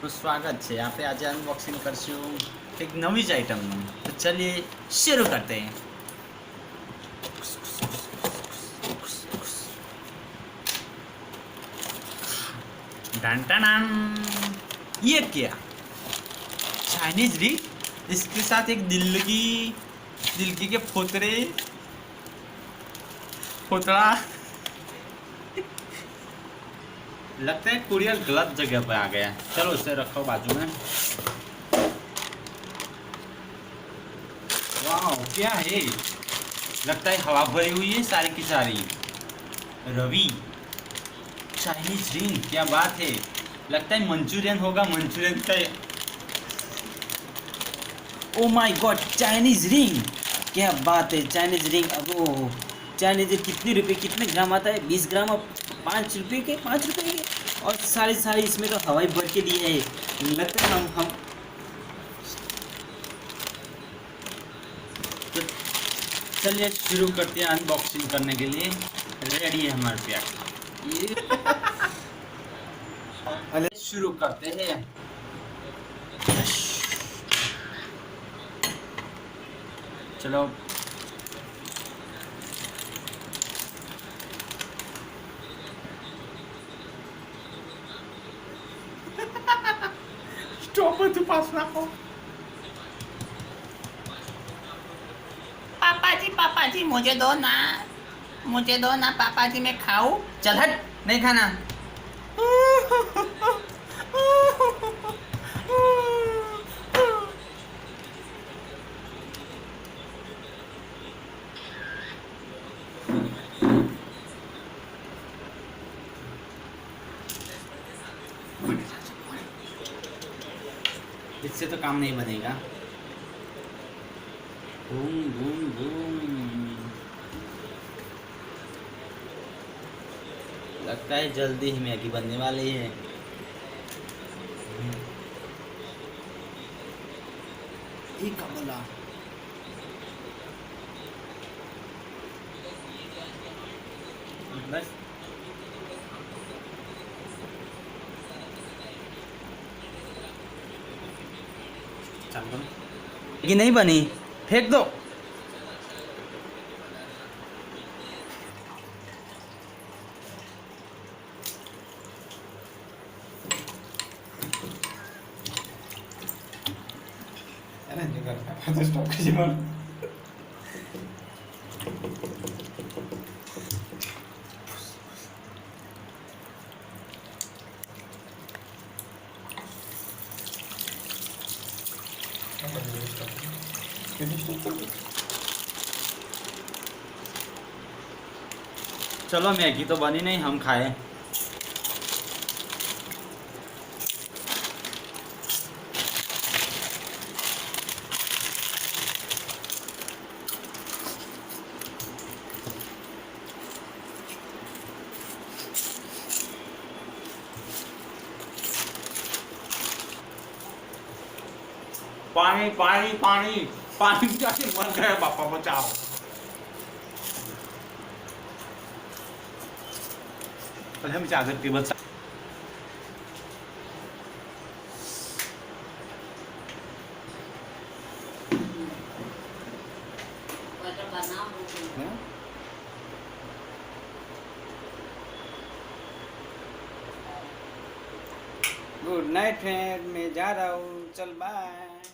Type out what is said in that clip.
તો સ્વાગત છે. આપણે આજે અનબોક્સિંગ કરશું એક નવી જ આઈટમનું. તો ચલિए शुरू करते हैं. Done done done. ये क्या चाइनीज रिंग, इसके साथ एक दिल की के फोतड़ा. लगता है कुरियर गलत जगह पे आ गया. चलो उसे रखो बाजू में. वाह क्या है, लगता है हवा भरी हुई है सारी की सारी. रवि चाइनीज रिंग, क्या बात है. लगता है मंचूरियन होगा, मंचूरियन का. Oh my God, Chinese ring, क्या बात है. Chinese ring. अब वो चाइनीज रिंग कितने रुपए, कितने ग्राम आता है? 20 ग्राम और 5 रुपये के, 5 रुपये के. और सारे इसमें तो हवाई भर के दिए है. लगता है हम तो चलिए शुरू करते हैं अनबॉक्सिंग करने के लिए. रेडी है हमारे प्यार. शुरू करते हैं. चलो स्टॉप तू पास ना हो. पापा जी मुझे दो ना पापा जी, मैं खाऊं. चल हट, नहीं खाना. इससे तो काम नहीं बनेगा. Boom boom boom. लगता है जल्दी ही मैगी बनने वाली है. ठीक है बोला. बस मैगी नहीं बनी, फेंक दो. चलो मैगी तो बनी नहीं, हम खाए. पानी पानी पानी पानी जाके मर गया. पापा बचाओ. हम चादर टेबल गुड नाइट फ्रेंड, मैं जा रहा हूँ. चल बाय.